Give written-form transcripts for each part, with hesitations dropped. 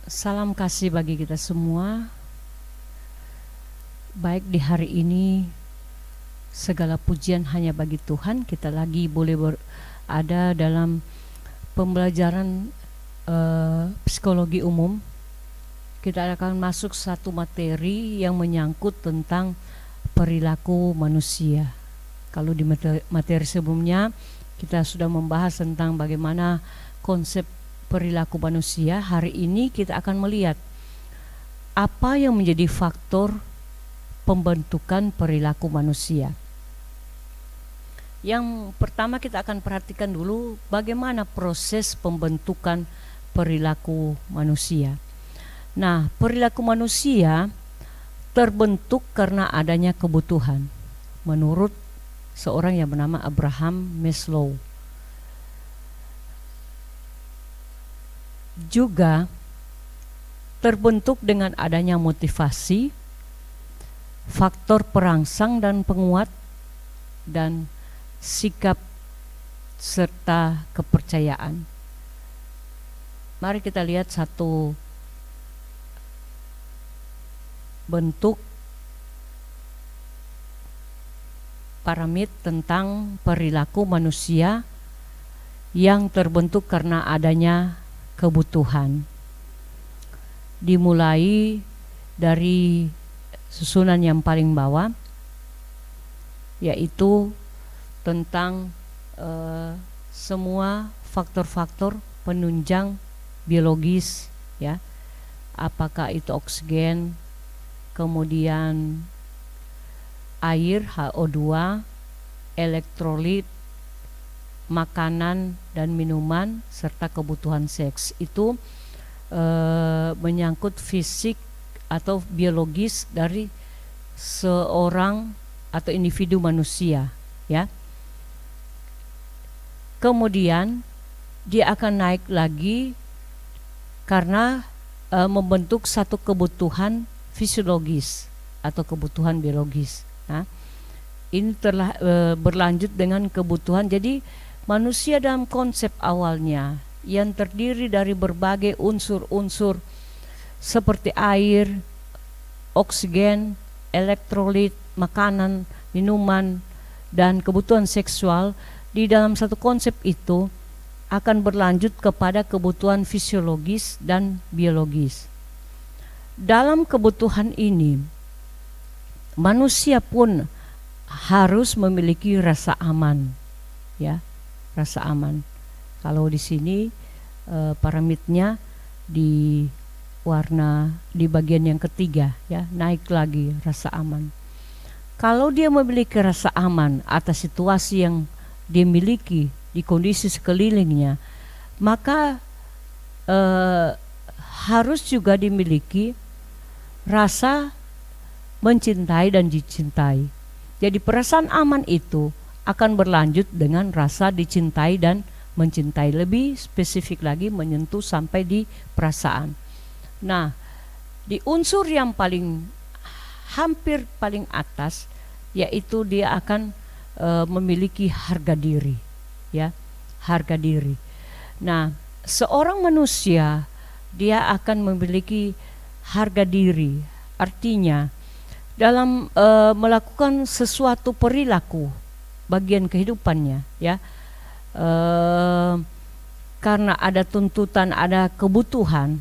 Salam kasih bagi kita semua. Baik di hari ini, segala pujian hanya bagi Tuhan. Kita lagi boleh ada dalam pembelajaran psikologi umum. Kita akan masuk satu materi yang menyangkut tentang perilaku manusia. Kalau di materi sebelumnya kita sudah membahas tentang bagaimana konsep perilaku manusia. Hari ini kita akan melihat apa yang menjadi faktor pembentukan perilaku manusia. Yang pertama kita akan perhatikan dulu bagaimana proses pembentukan perilaku manusia. Nah, perilaku manusia terbentuk karena adanya kebutuhan menurut seorang yang bernama Abraham Maslow. Juga terbentuk dengan adanya motivasi, faktor perangsang dan penguat, dan sikap serta kepercayaan. Mari kita lihat satu bentuk piramid tentang perilaku manusia yang terbentuk karena adanya kebutuhan. Dimulai dari susunan yang paling bawah, yaitu tentang semua faktor-faktor penunjang biologis, ya, apakah itu oksigen, kemudian air HO2, elektrolit, makanan dan minuman, serta kebutuhan seks. Itu menyangkut fisik atau biologis dari seorang atau individu manusia, ya. Kemudian dia akan naik lagi karena membentuk satu kebutuhan fisiologis atau kebutuhan biologis. Nah, ini telah berlanjut dengan kebutuhan. Jadi manusia dalam konsep awalnya yang terdiri dari berbagai unsur-unsur seperti air, oksigen, elektrolit, makanan, minuman, dan kebutuhan seksual, di dalam satu konsep itu akan berlanjut kepada kebutuhan fisiologis dan biologis. Dalam kebutuhan ini, manusia pun harus memiliki rasa aman, ya, rasa aman. Kalau di sini piramidnya di warna di bagian yang ketiga, ya, naik lagi rasa aman. Kalau dia memiliki rasa aman atas situasi yang dia miliki di kondisi sekelilingnya, maka harus juga dimiliki rasa mencintai dan dicintai. Jadi perasaan aman itu akan berlanjut dengan rasa dicintai dan mencintai, lebih spesifik lagi menyentuh sampai di perasaan. Nah, di unsur yang hampir paling atas, yaitu dia akan memiliki harga diri, ya, harga diri. Nah, seorang manusia dia akan memiliki harga diri, artinya dalam melakukan sesuatu perilaku bagian kehidupannya, ya, karena ada tuntutan, ada kebutuhan,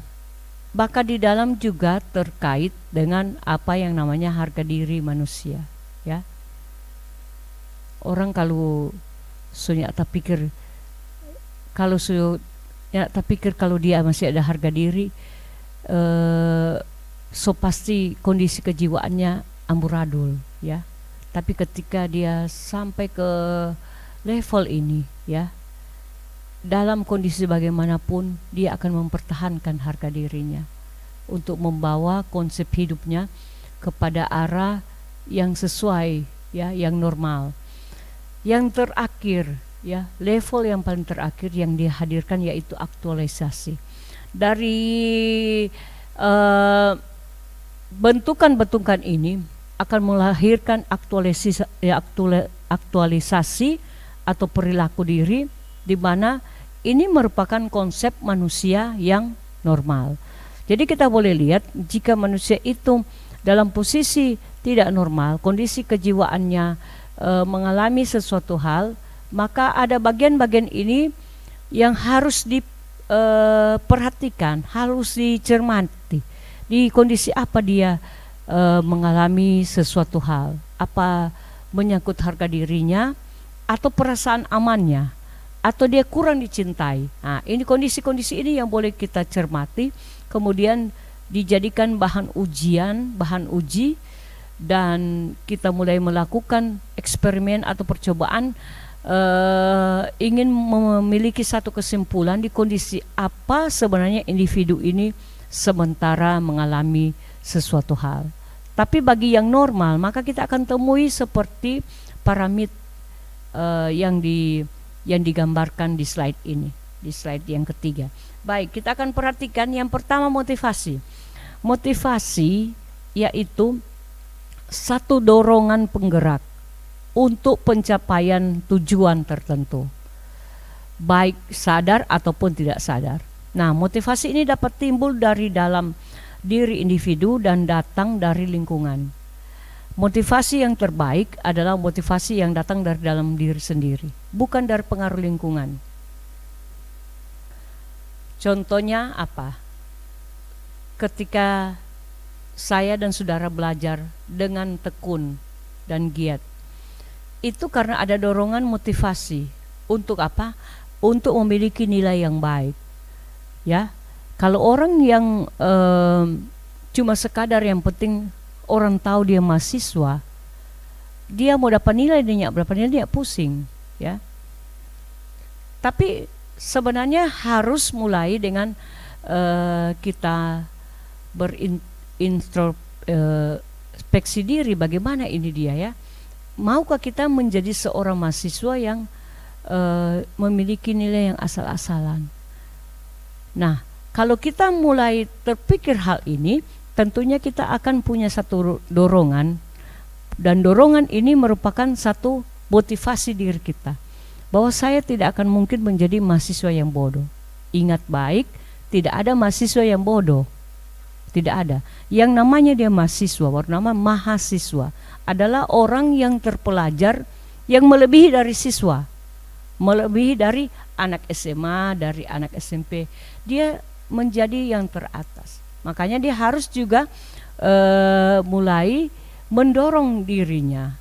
maka di dalam juga terkait dengan apa yang namanya harga diri manusia, ya. Orang kalau pikir kalau dia masih ada harga diri, so pasti kondisi kejiwaannya amburadul, ya. Tapi ketika dia sampai ke level ini, ya, dalam kondisi bagaimanapun dia akan mempertahankan harga dirinya untuk membawa konsep hidupnya kepada arah yang sesuai, ya, yang normal. Yang terakhir, ya, level yang paling terakhir yang dihadirkan yaitu aktualisasi. Dari bentukan-bentukan ini akan melahirkan aktualisasi atau perilaku diri, di mana ini merupakan konsep manusia yang normal. Jadi kita boleh lihat jika manusia itu dalam posisi tidak normal, kondisi kejiwaannya mengalami sesuatu hal, maka ada bagian-bagian ini yang harus diperhatikan, harus dicermati. Di kondisi apa dia mengalami sesuatu hal, apa menyangkut harga dirinya atau perasaan amannya, atau dia kurang dicintai. Nah, ini kondisi-kondisi ini yang boleh kita cermati, kemudian dijadikan bahan ujian, bahan uji, dan kita mulai melakukan eksperimen atau percobaan ingin memiliki satu kesimpulan di kondisi apa sebenarnya individu ini sementara mengalami sesuatu hal. Tapi bagi yang normal, maka kita akan temui seperti piramid yang digambarkan di slide ini, di slide yang ketiga. Baik, kita akan perhatikan yang pertama, motivasi. Motivasi yaitu satu dorongan penggerak untuk pencapaian tujuan tertentu, baik sadar ataupun tidak sadar. Nah, motivasi ini dapat timbul dari dalam diri individu dan datang dari lingkungan. Motivasi yang terbaik adalah motivasi yang datang dari dalam diri sendiri, bukan dari pengaruh lingkungan. Contohnya apa? Ketika saya dan saudara belajar dengan tekun dan giat, itu karena ada dorongan motivasi. Untuk apa? Untuk memiliki nilai yang baik. Ya, kalau orang yang cuma sekadar yang penting orang tahu dia mahasiswa, dia mau dapat nilai dia berapa nilai dia pusing, ya. Tapi sebenarnya harus mulai dengan kita berintrospeksi diri, bagaimana ini dia, ya. Maukah kita menjadi seorang mahasiswa yang memiliki nilai yang asal-asalan? Nah, kalau kita mulai terpikir hal ini, tentunya kita akan punya satu dorongan, dan dorongan ini merupakan satu motivasi diri kita, bahwa saya tidak akan mungkin menjadi mahasiswa yang bodoh. Ingat baik, tidak ada mahasiswa yang bodoh, tidak ada. Yang namanya dia mahasiswa, bernama mahasiswa, adalah orang yang terpelajar yang melebihi dari siswa, melebihi dari anak SMA, dari anak SMP. Dia menjadi yang teratas. Makanya dia harus juga mulai mendorong dirinya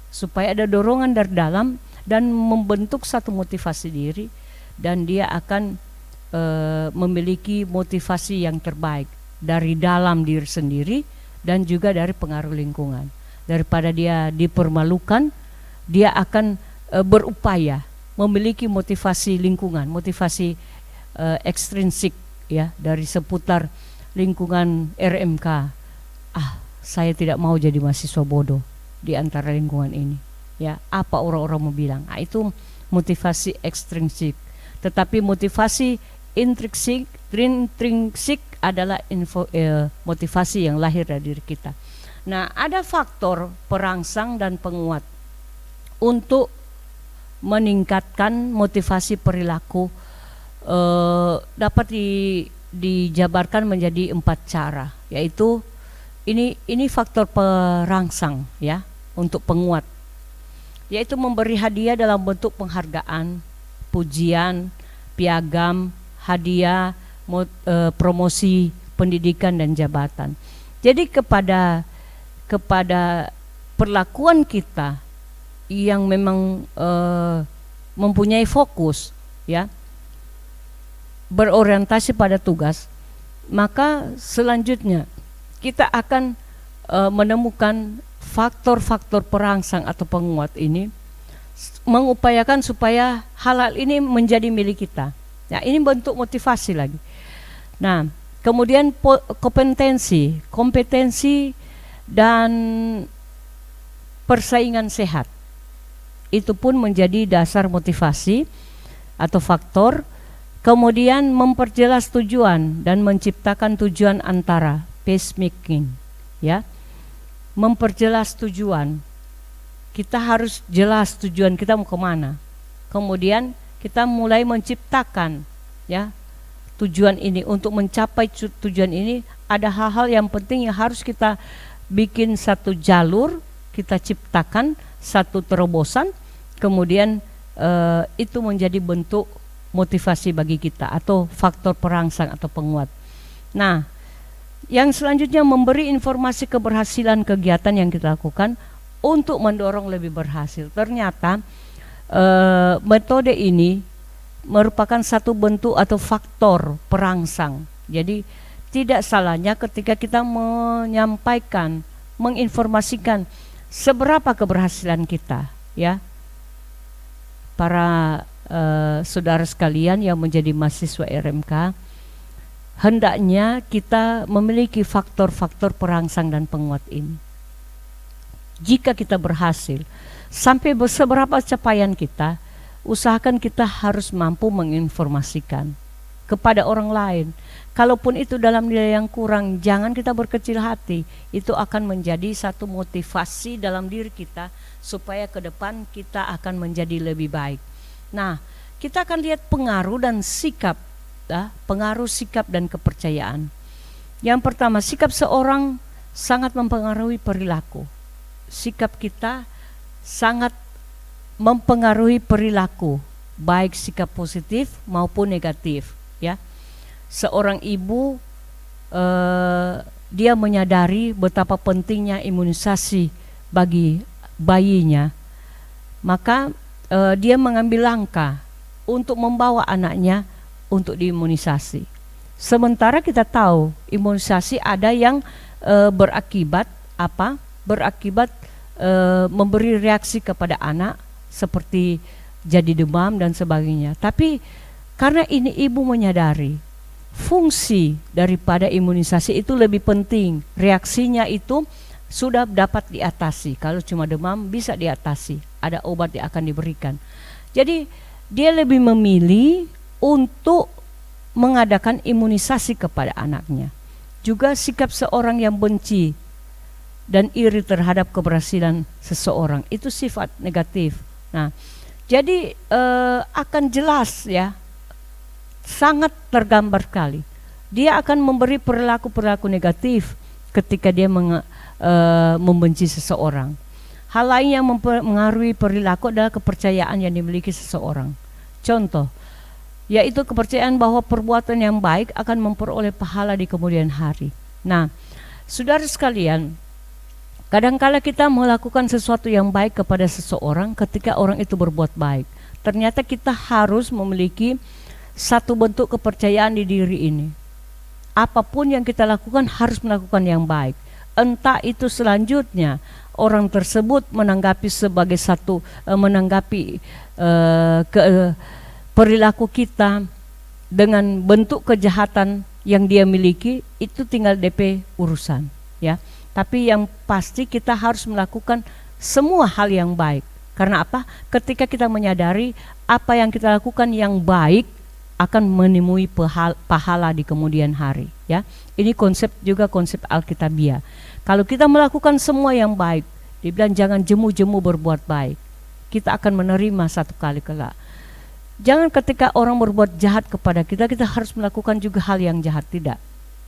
supaya ada dorongan dari dalam dan membentuk satu motivasi diri, dan dia akan memiliki motivasi yang terbaik dari dalam diri sendiri dan juga dari pengaruh lingkungan. Daripada dia dipermalukan, dia akan berupaya memiliki motivasi lingkungan, motivasi ekstrinsik, ya, dari seputar lingkungan RMK. Saya tidak mau jadi mahasiswa bodoh di antara lingkungan ini, ya, apa orang-orang mau bilang. Itu motivasi ekstrinsik. Tetapi motivasi intrinsik adalah motivasi yang lahir dari diri kita. Nah, ada faktor perangsang dan penguat untuk meningkatkan motivasi perilaku, dapat dijabarkan menjadi 4 cara, yaitu ini faktor perangsang, ya, untuk penguat, yaitu memberi hadiah dalam bentuk penghargaan, pujian, piagam, hadiah, promosi pendidikan dan jabatan. Jadi kepada perlakuan kita yang memang mempunyai fokus, ya, berorientasi pada tugas, maka selanjutnya kita akan menemukan faktor-faktor perangsang atau penguat ini, mengupayakan supaya hal-hal ini menjadi milik kita. Nah, ini bentuk motivasi lagi. Nah, kemudian kompetensi dan persaingan sehat, itu pun menjadi dasar motivasi atau faktor. Kemudian memperjelas tujuan dan menciptakan tujuan antara, peacemaking, ya. Memperjelas tujuan, kita harus jelas tujuan kita mau kemana. Kemudian kita mulai menciptakan, ya, tujuan ini, untuk mencapai tujuan ini ada hal-hal yang penting yang harus kita bikin satu jalur, kita ciptakan satu terobosan, kemudian itu menjadi bentuk motivasi bagi kita atau faktor perangsang atau penguat. Nah, yang selanjutnya memberi informasi keberhasilan kegiatan yang kita lakukan untuk mendorong lebih berhasil. Ternyata metode ini merupakan satu bentuk atau faktor perangsang. Jadi tidak salahnya ketika kita menyampaikan, menginformasikan seberapa keberhasilan kita, ya. Para saudara sekalian yang menjadi mahasiswa RMK, hendaknya kita memiliki faktor-faktor perangsang dan penguat ini. Jika kita berhasil, sampai seberapa capaian kita, usahakan kita harus mampu menginformasikan kepada orang lain. Kalaupun itu dalam nilai yang kurang, jangan kita berkecil hati. Itu akan menjadi satu motivasi dalam diri kita supaya ke depan kita akan menjadi lebih baik. Nah, kita akan lihat pengaruh dan sikap, pengaruh sikap dan kepercayaan. Yang pertama, sikap seorang sangat mempengaruhi perilaku. Sikap kita sangat mempengaruhi perilaku, baik sikap positif maupun negatif, ya. Seorang ibu dia menyadari betapa pentingnya imunisasi bagi bayinya, maka dia mengambil langkah untuk membawa anaknya untuk diimunisasi. Sementara kita tahu imunisasi ada yang berakibat apa? Berakibat memberi reaksi kepada anak seperti jadi demam dan sebagainya. Tapi karena ini ibu menyadari fungsi daripada imunisasi itu lebih penting, reaksinya itu sudah dapat diatasi. Kalau cuma demam bisa diatasi, ada obat yang akan diberikan. Jadi dia lebih memilih untuk mengadakan imunisasi kepada anaknya. Juga sikap seorang yang benci dan iri terhadap keberhasilan seseorang, itu sifat negatif. Nah, jadi akan jelas, ya, sangat tergambar sekali. Dia akan memberi perilaku-perilaku negatif ketika dia membenci seseorang. Hal lain yang mempengaruhi perilaku adalah kepercayaan yang dimiliki seseorang. Contoh, yaitu kepercayaan bahwa perbuatan yang baik akan memperoleh pahala di kemudian hari. Nah, saudara sekalian, kadangkala kita melakukan sesuatu yang baik kepada seseorang ketika orang itu berbuat baik. Ternyata kita harus memiliki satu bentuk kepercayaan di diri ini. Apapun yang kita lakukan harus melakukan yang baik. Entah itu selanjutnya orang tersebut menanggapi sebagai satu perilaku kita dengan bentuk kejahatan yang dia miliki, itu tinggal DP urusan, ya. Tapi yang pasti kita harus melakukan semua hal yang baik. Karena apa? Ketika kita menyadari apa yang kita lakukan yang baik akan menemui pahala di kemudian hari, ya. Ini juga konsep Alkitabiah. Kalau kita melakukan semua yang baik, dibilang jangan jemu-jemu berbuat baik, kita akan menerima satu kali kelak. Jangan ketika orang berbuat jahat kepada kita, kita harus melakukan juga hal yang jahat, tidak,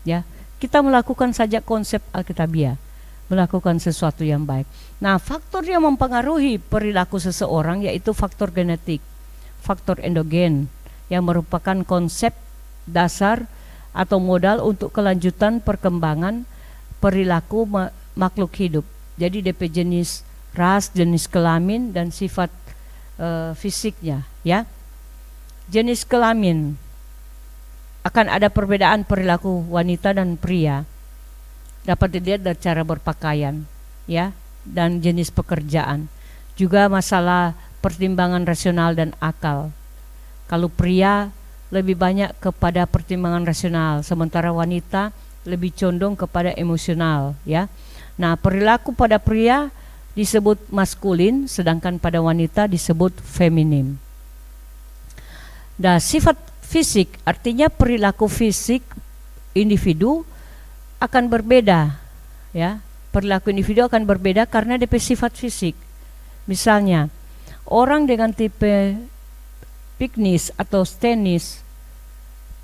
ya. Kita melakukan saja konsep Alkitabiah, melakukan sesuatu yang baik. Nah, faktor yang mempengaruhi perilaku seseorang yaitu faktor genetik, faktor endogen, yang merupakan konsep dasar atau modal untuk kelanjutan perkembangan perilaku makhluk hidup. Jadi DP jenis ras, jenis kelamin, dan sifat fisiknya, ya. Jenis kelamin akan ada perbedaan perilaku wanita dan pria. Dapat dilihat dari cara berpakaian, ya, dan jenis pekerjaan. Juga masalah pertimbangan rasional dan akal. Kalau pria lebih banyak kepada pertimbangan rasional, sementara wanita lebih condong kepada emosional, ya. Nah, perilaku pada pria disebut maskulin, sedangkan pada wanita disebut feminim. Nah, sifat fisik artinya perilaku fisik individu akan berbeda, ya. Perilaku individu akan berbeda karena DP sifat fisik. Misalnya, orang dengan tipe piknis atau stenis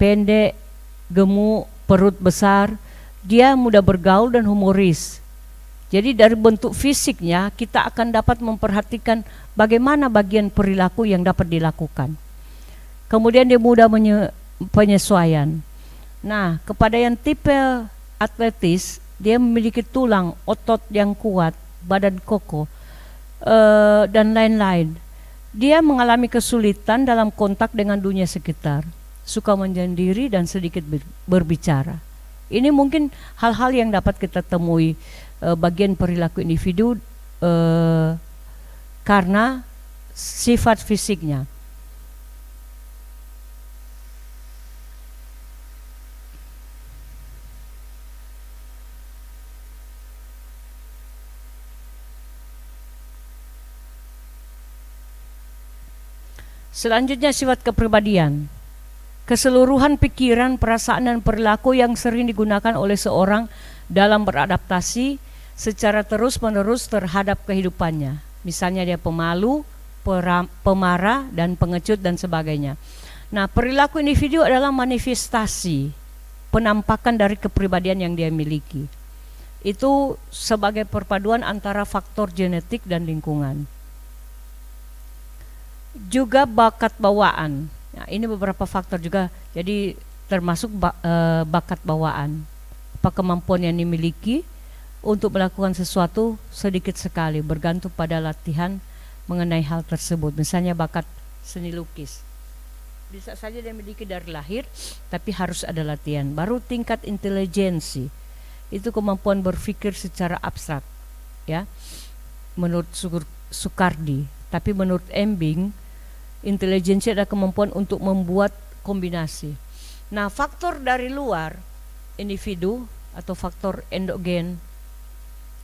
pendek, gemuk, perut besar, dia mudah bergaul dan humoris. Jadi dari bentuk fisiknya kita akan dapat memperhatikan bagaimana bagian perilaku yang dapat dilakukan. Kemudian dia mudah penyesuaian. Nah, kepada yang tipe atletis, dia memiliki tulang, otot yang kuat, badan kokoh, dan lain-lain. Dia mengalami kesulitan dalam kontak dengan dunia sekitar, suka menyendiri dan sedikit berbicara. Ini mungkin hal-hal yang dapat kita temui bagian perilaku individu karena sifat fisiknya. Selanjutnya sifat kepribadian. Keseluruhan pikiran, perasaan dan perilaku yang sering digunakan oleh seorang dalam beradaptasi secara terus-menerus terhadap kehidupannya. Misalnya dia pemalu, pemarah, dan pengecut dan sebagainya. Nah, perilaku individu adalah manifestasi penampakan dari kepribadian yang dia miliki. Itu sebagai perpaduan antara faktor genetik dan lingkungan. Juga bakat bawaan. Nah, ini beberapa faktor juga. Jadi termasuk bakat bawaan. Apa kemampuan yang dimiliki untuk melakukan sesuatu sedikit sekali, bergantung pada latihan mengenai hal tersebut. Misalnya bakat seni lukis, bisa saja dia memiliki dari lahir, tapi harus ada latihan. Baru tingkat intelijensi, itu kemampuan berpikir secara abstrak, ya, menurut Sukardi. Tapi menurut Embing, intelijensi adalah kemampuan untuk membuat kombinasi. Nah, faktor dari luar individu atau faktor endogen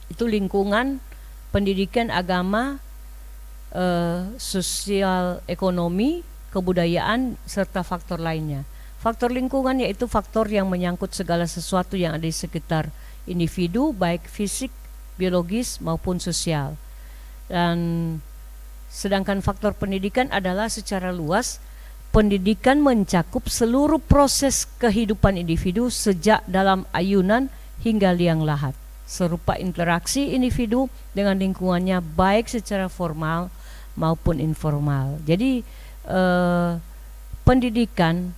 itu lingkungan, pendidikan, agama, sosial, ekonomi, kebudayaan, serta faktor lainnya. Faktor lingkungan yaitu faktor yang menyangkut segala sesuatu yang ada di sekitar individu, baik fisik, biologis maupun sosial. Dan sedangkan faktor pendidikan adalah secara luas, pendidikan mencakup seluruh proses kehidupan individu sejak dalam ayunan hingga liang lahat, serupa interaksi individu dengan lingkungannya baik secara formal maupun informal. Jadi pendidikan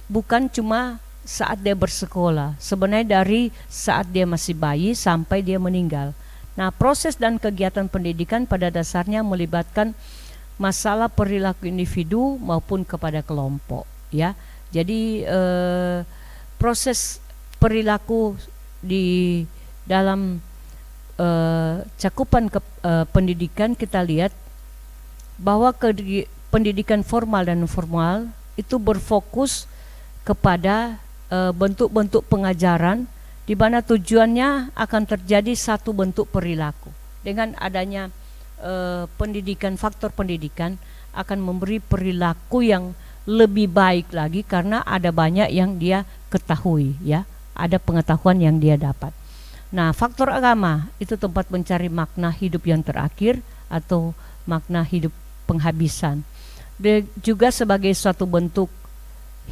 bukan cuma saat dia bersekolah, sebenarnya dari saat dia masih bayi sampai dia meninggal. Nah, proses dan kegiatan pendidikan pada dasarnya melibatkan masalah perilaku individu maupun kepada kelompok, ya. Jadi proses perilaku di dalam cakupan pendidikan kita lihat bahwa pendidikan formal dan informal itu berfokus kepada bentuk-bentuk pengajaran di mana tujuannya akan terjadi satu bentuk perilaku. Dengan adanya pendidikan, faktor pendidikan akan memberi perilaku yang lebih baik lagi karena ada banyak yang dia ketahui, ya, ada pengetahuan yang dia dapat. Nah, faktor agama itu tempat mencari makna hidup yang terakhir atau makna hidup penghabisan. Dia juga sebagai suatu bentuk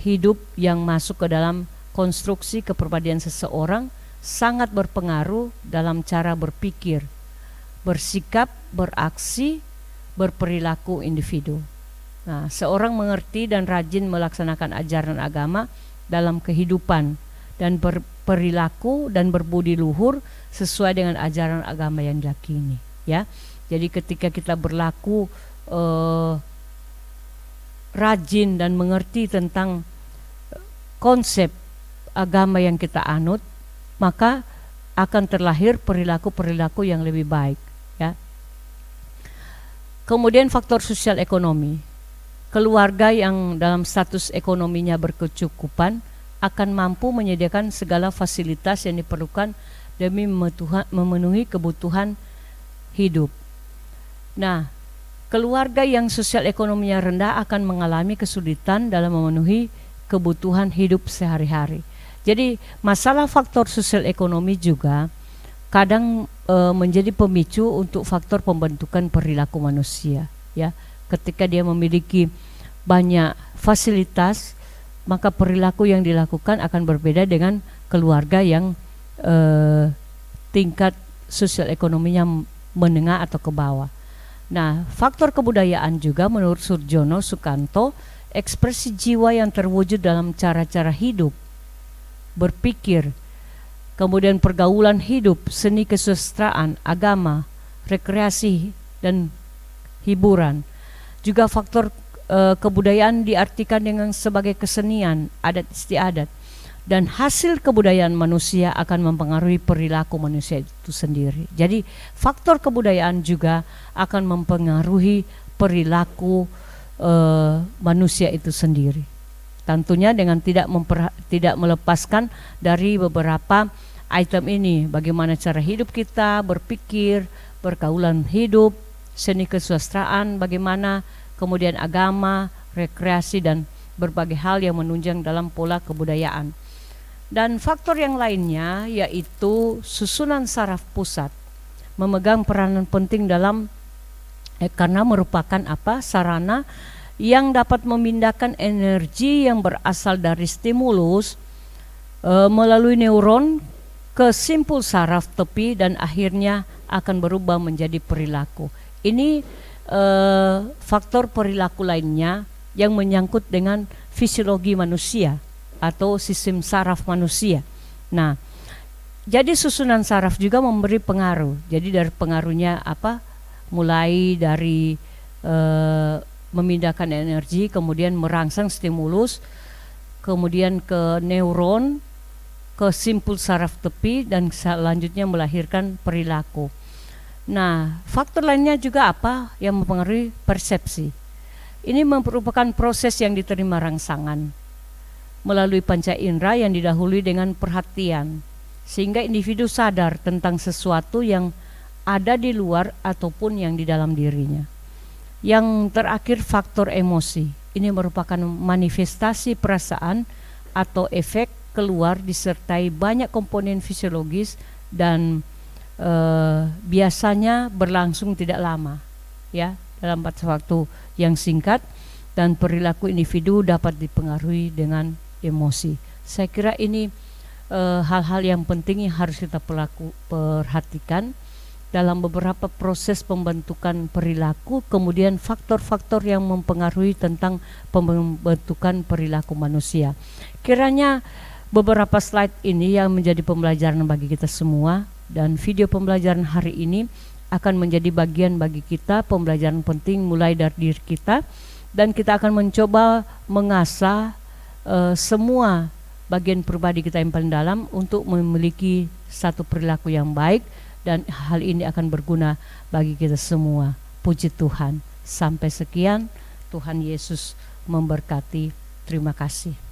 hidup yang masuk ke dalam konstruksi kepribadian seseorang, sangat berpengaruh dalam cara berpikir, bersikap, beraksi, berperilaku individu. Nah, seorang mengerti dan rajin melaksanakan ajaran agama dalam kehidupan dan berperilaku dan berbudi luhur sesuai dengan ajaran agama yang diyakini, ya. Jadi ketika kita berlaku rajin dan mengerti tentang konsep agama yang kita anut, maka akan terlahir perilaku-perilaku yang lebih baik, ya. Kemudian faktor sosial ekonomi. Keluarga yang dalam status ekonominya berkecukupan akan mampu menyediakan segala fasilitas yang diperlukan demi memenuhi kebutuhan hidup. Nah, keluarga yang sosial ekonominya rendah akan mengalami kesulitan dalam memenuhi kebutuhan hidup sehari-hari. Jadi masalah faktor sosial ekonomi juga kadang menjadi pemicu untuk faktor pembentukan perilaku manusia, ya. Ketika dia memiliki banyak fasilitas, maka perilaku yang dilakukan akan berbeda dengan keluarga yang tingkat sosial ekonominya menengah atau ke bawah. Nah, faktor kebudayaan juga menurut Surjono Sukanto, ekspresi jiwa yang terwujud dalam cara-cara hidup, berpikir, kemudian pergaulan hidup, seni kesusastraan, agama, rekreasi, dan hiburan. Juga faktor kebudayaan diartikan dengan sebagai kesenian, adat istiadat, dan hasil kebudayaan manusia akan mempengaruhi perilaku manusia itu sendiri. Jadi faktor kebudayaan juga akan mempengaruhi perilaku manusia itu sendiri. Tentunya dengan tidak melepaskan dari beberapa item ini, bagaimana cara hidup kita, berpikir, pergaulan hidup, seni kesusastraan, bagaimana, kemudian agama, rekreasi, dan berbagai hal yang menunjang dalam pola kebudayaan. Dan faktor yang lainnya yaitu susunan saraf pusat memegang peranan penting dalam karena merupakan sarana yang dapat memindahkan energi yang berasal dari stimulus melalui neuron ke simpul saraf tepi dan akhirnya akan berubah menjadi perilaku. Ini faktor perilaku lainnya yang menyangkut dengan fisiologi manusia atau sistem saraf manusia. Nah, jadi susunan saraf juga memberi pengaruh. Jadi dari pengaruhnya mulai dari memindahkan energi, kemudian merangsang stimulus, kemudian ke neuron, ke simpul saraf tepi, dan selanjutnya melahirkan perilaku. Nah, faktor lainnya juga yang mempengaruhi persepsi. Ini merupakan proses yang diterima rangsangan melalui panca indera yang didahului dengan perhatian, sehingga individu sadar tentang sesuatu yang ada di luar ataupun yang di dalam dirinya. Yang terakhir, faktor emosi. Ini merupakan manifestasi perasaan atau efek keluar disertai banyak komponen fisiologis dan biasanya berlangsung tidak lama, ya, dalam waktu yang singkat, dan perilaku individu dapat dipengaruhi dengan emosi. Saya kira ini hal-hal yang penting yang harus kita perhatikan dalam beberapa proses pembentukan perilaku, kemudian faktor-faktor yang mempengaruhi tentang pembentukan perilaku manusia. Kiranya beberapa slide ini yang menjadi pembelajaran bagi kita semua, dan video pembelajaran hari ini akan menjadi bagian bagi kita, pembelajaran penting mulai dari diri kita, dan kita akan mencoba mengasah semua bagian pribadi kita yang paling dalam untuk memiliki satu perilaku yang baik, dan hal ini akan berguna bagi kita semua. Puji Tuhan. Sampai sekian. Tuhan Yesus memberkati. Terima kasih.